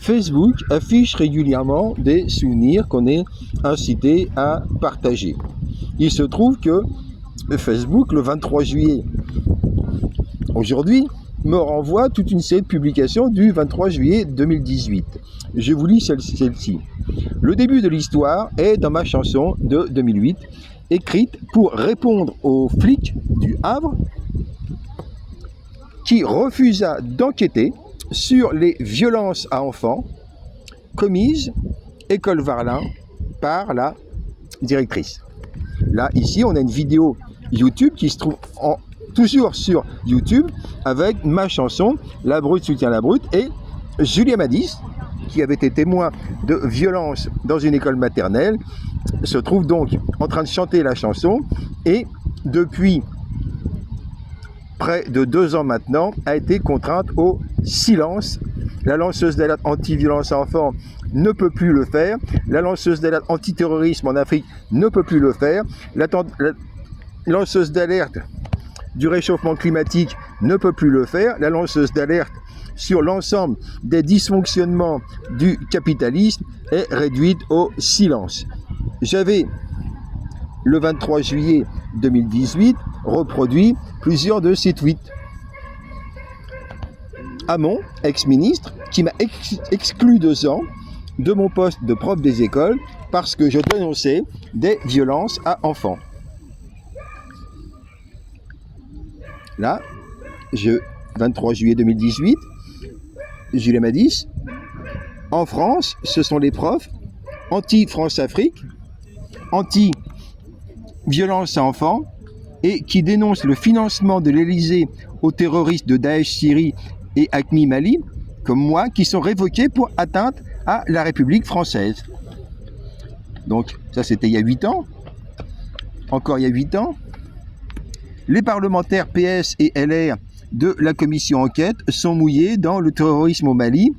Facebook affiche régulièrement des souvenirs qu'on est incité à partager. Il se trouve que Facebook, le 23 juillet, aujourd'hui, me renvoie toute une série de publications du 23 juillet 2018. Je vous lis celle-ci. Le début de l'histoire est dans ma chanson de 2008, écrite pour répondre aux flics du Havre qui refusa d'enquêter sur les violences à enfants commises école Varlin par la directrice. Là, ici, on a une vidéo YouTube qui se trouve toujours sur YouTube avec ma chanson La Brute soutient la Brute et Julia Madis, qui avait été témoin de violences dans une école maternelle, se trouve donc en train de chanter la chanson et depuis près de 2 ans maintenant a été contrainte au silence. La lanceuse d'alerte anti-violence à enfants ne peut plus le faire. La lanceuse d'alerte anti-terrorisme en Afrique ne peut plus le faire. La lanceuse d'alerte du réchauffement climatique ne peut plus le faire. La lanceuse d'alerte sur l'ensemble des dysfonctionnements du capitalisme est réduite au silence. J'avais, le 23 juillet 2018, reproduit plusieurs de ces tweets. Hamon, ex-ministre, qui m'a exclu 2 ans de mon poste de prof des écoles parce que je dénonçais des violences à enfants. Là, 23 juillet 2018, Julia Madis, en France, ce sont les profs anti-France-Afrique, anti-violence à enfants et qui dénoncent le financement de l'Élysée aux terroristes de Daesh Syrie et AQMI Mali, comme moi, qui sont révoqués pour atteinte à la République française. Donc, ça c'était il y a 8 ans. Encore il y a 8 ans. Les parlementaires PS et LR de la commission enquête sont mouillés dans le terrorisme au Mali,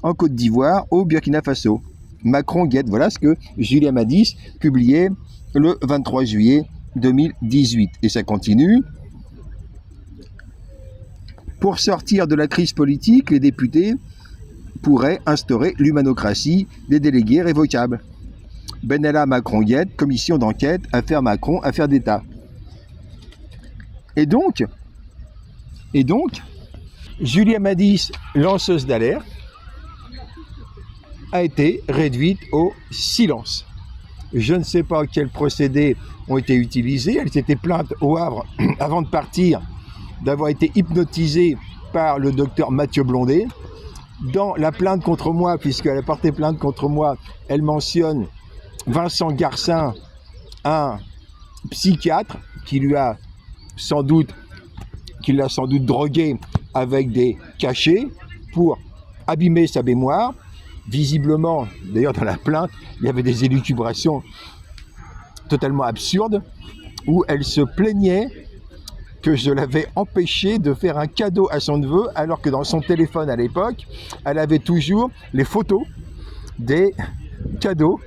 en Côte d'Ivoire, au Burkina Faso. Macron guette, voilà ce que Julia Madis publiait le 23 juillet 2018. Et ça continue. Pour sortir de la crise politique, les députés pourraient instaurer l'humanocratie des délégués révocables. Benalla Macron guette, commission d'enquête, affaire Macron, affaire d'État. Et donc, Julia Madis, lanceuse d'alerte, a été réduite au silence. Je ne sais pas quels procédés ont été utilisés. Elle s'était plainte au Havre avant de partir d'avoir été hypnotisée par le docteur Mathieu Blondet. Dans la plainte contre moi, puisqu'elle a porté plainte contre moi, elle mentionne Vincent Garcin, un psychiatre qui l'a sans doute drogué avec des cachets pour abîmer sa mémoire. Visiblement, d'ailleurs dans la plainte, il y avait des élucubrations totalement absurdes où elle se plaignait que je l'avais empêchée de faire un cadeau à son neveu alors que dans son téléphone à l'époque, elle avait toujours les photos des cadeaux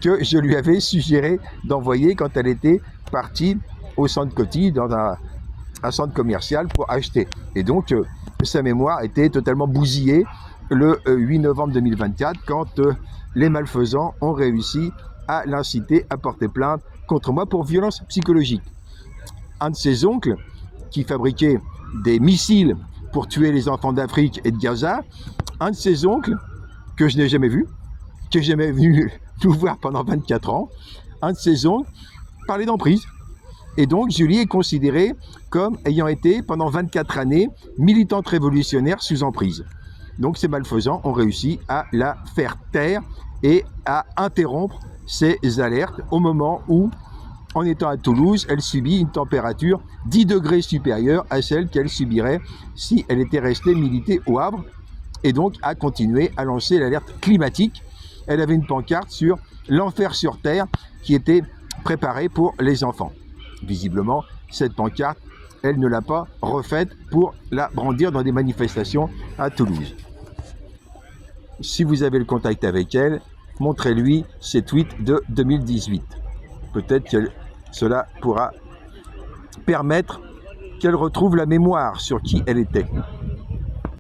que je lui avais suggéré d'envoyer quand elle était partie au centre Coty, dans un centre commercial pour acheter. Et donc, sa mémoire était totalement bousillée le 8 novembre 2024 quand les malfaisants ont réussi à l'inciter à porter plainte contre moi pour violence psychologique. Un de ses oncles, qui fabriquait des missiles pour tuer les enfants d'Afrique et de Gaza, un de ses oncles, que je n'ai jamais vu, qui n'est jamais venu nous voir pendant 24 ans, un de ses oncles parlait d'emprise. Et donc, Julie est considérée comme ayant été, pendant 24 années, militante révolutionnaire sous emprise. Donc, ces malfaisants ont réussi à la faire taire et à interrompre ses alertes au moment où, en étant à Toulouse, elle subit une température 10 degrés supérieure à celle qu'elle subirait si elle était restée militer au Havre, et donc a continué à lancer l'alerte climatique. Elle avait une pancarte sur l'enfer sur Terre qui était préparée pour les enfants. Visiblement, cette pancarte, elle ne l'a pas refaite pour la brandir dans des manifestations à Toulouse. Si vous avez le contact avec elle, montrez-lui ses tweets de 2018. Peut-être que cela pourra permettre qu'elle retrouve la mémoire sur qui elle était.